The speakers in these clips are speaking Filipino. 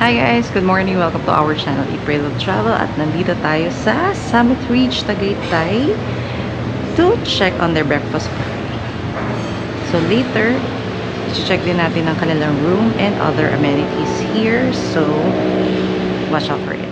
Hi guys! Good morning! Welcome to our channel, Eat Pray Love Travel. At nandito tayo sa Summit Ridge, Tagaytay to check on their breakfast buffet. So later, i-check din natin ang kanilang room and other amenities here. So, watch out for it.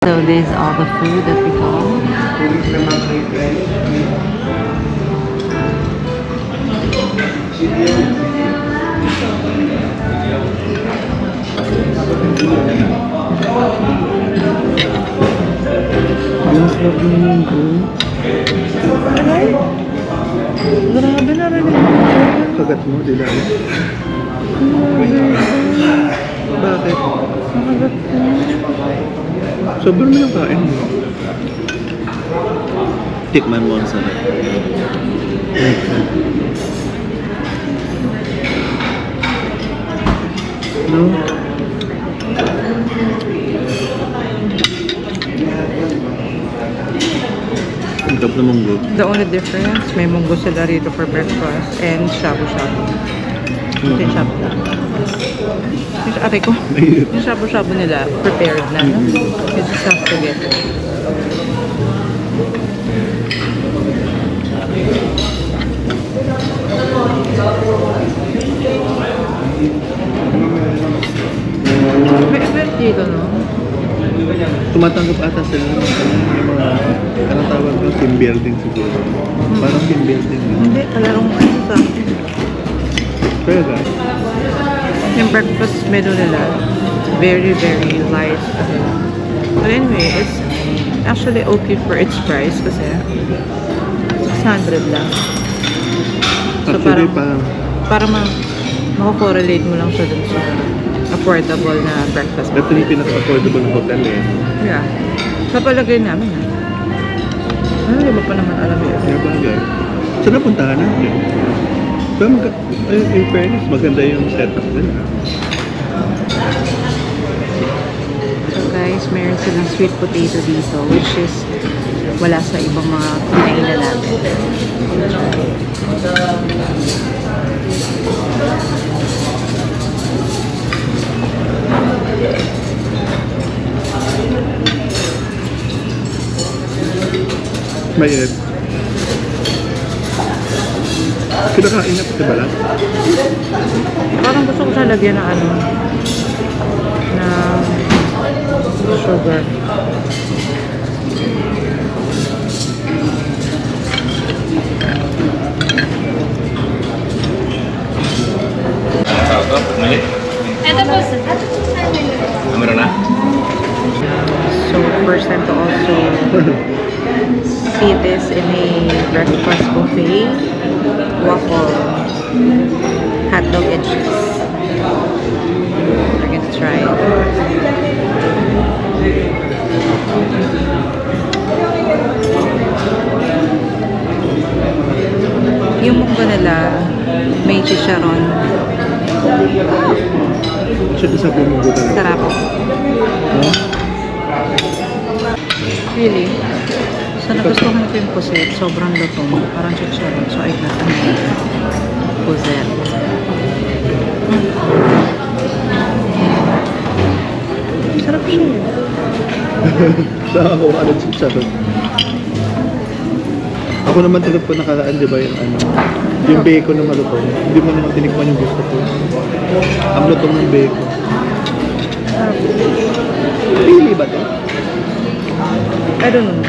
So this is all the food that we got. Grabe na rin. Kagat mo, di lang. Bakit? Nakagat ko. Sobrang lang kain mo. Tikman mo ang sarap. No? Ang tap na munggo. The only difference, may munggo sila rito for breakfast and shabu-shabu. Ito yung shabu lang. Yung ate ko, yung shabu-shabu nila prepared na. No? You just have to get it. May event dito, no? Tumatanggap ata sila ng mga, anong tawag ko, team building siguro. Parang team building. Hindi, talarong ano sa akin. Pero guys, Yung breakfast menu nila, very, very light. But anyway, it's actually okay for its price kasi 600 lang. So actually para Mako-correlate mo lang siya dun sa affordable na breakfast. Ito yung pinaka-affordable na hotel eh. Yeah. Sa palagay namin ha. Ano, di ba pa naman alam yun? Kaya bagay. Saan napuntahan natin? Pero in fairness, maganda yung setup nila. So guys, meron silang sweet potato dito, which is wala sa ibang mga kinainan namin. Mainit. Kinakain na pati balat? Parang gusto ko siya lagyan ng ano, na sugar. Ito po, Meron na? So, first time to also see this in a breakfast buffet. Waffle, hot dog and cheese. We're gonna try it. Yung munggo nila, may chicharon. Siya sa bumunggo talaga. Sarap. Huh? Really? So, nagustuhan ko yung puset. Sobrang lutong. Parang chicharon. So, I got puset. Sarap siya. Nakakakuha ka ng chicharon. Ako naman talaga po nakakaan, di ba, yung ano, yung bacon na malutong. Hindi mo naman tinikman yung gusto ko. Ang lutong ng bacon. Pili ba to? I don't know.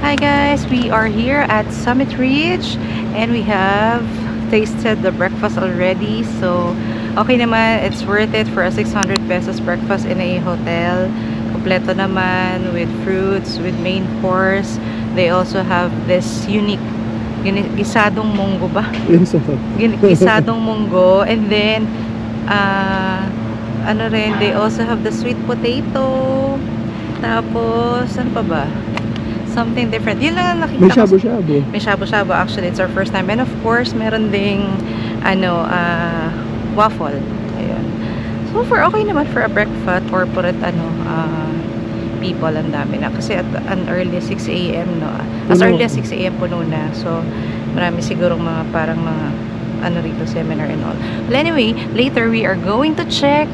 Hi guys, we are here at Summit Ridge and we have tasted the breakfast already. So, okay naman, it's worth it for a 600 pesos breakfast in a hotel. Kompleto naman with fruits, with main course. They also have this unique gisadong munggo ba? Yun sa Gisadong munggo, and then ano rin, they also have the sweet potato. Tapos ano pa ba? Something different. Yun lang ang nakita May ko. shabu-shabu. May shabu-shabu. Actually, it's our first time. And of course, meron ding ano, waffle. Ayun. So, okay naman for a breakfast corporate ano, people, ang dami na. Kasi at an early 6 a.m. no. As early as 6 a.m. puno na. So, marami sigurong mga parang mga ano rito, seminar and all. Well, anyway, later we are going to check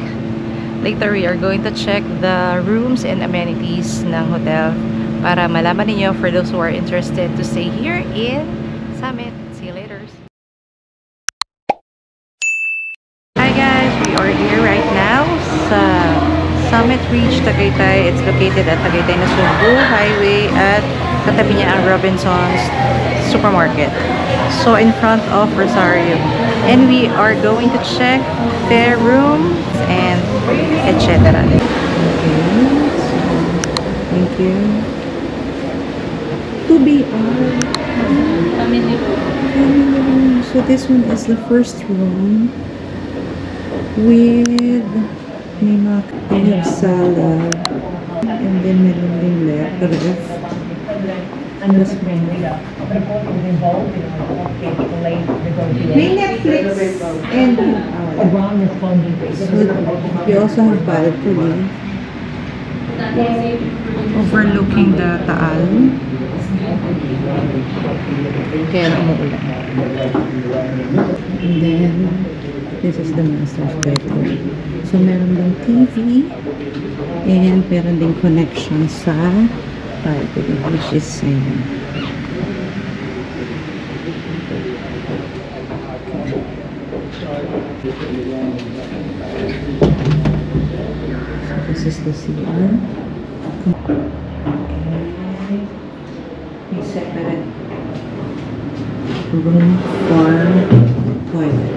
the rooms and amenities ng hotel para malaman ninyo for those who are interested to stay here in Summit. See you later. Hi guys, we are here right now sa Summit Ridge, Tagaytay. It's located at Tagaytay na Cebu Highway at katabi niya ang Robinson's Supermarket. So in front of Rosario. And we are going to check their rooms and etc. Okay. Thank you. 2BR. Family room. So this one is the first room with may have salad and then meron din ref. Mas may Netflix and so we also have balcony overlooking the Taal. Kaya umuulan. And then this is the master's bedroom. So meron ding TV and meron ding connection sa balcony, which is this is the CR. May separate room, farm, toilet.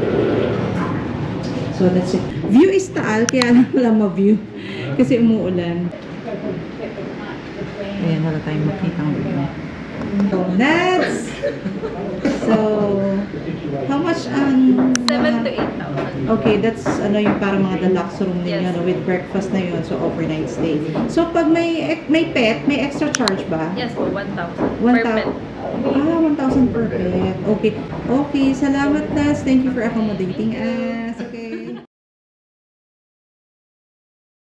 So that's it. View is Taal, kaya lang wala ma-view. Kasi umuulan. Ayan, wala tayong makitang view. So, that's... So, how much ang... 7 to 8,000. Okay, that's ano yung para mga deluxe room ninyo, Yes. no, with breakfast na yun, so overnight stay. So, pag may pet, may extra charge ba? Yes po, 1,000. 1,000. Per pet. 1,000 per pet. Okay. Okay, salamat, Tas. Thank you for accommodating us.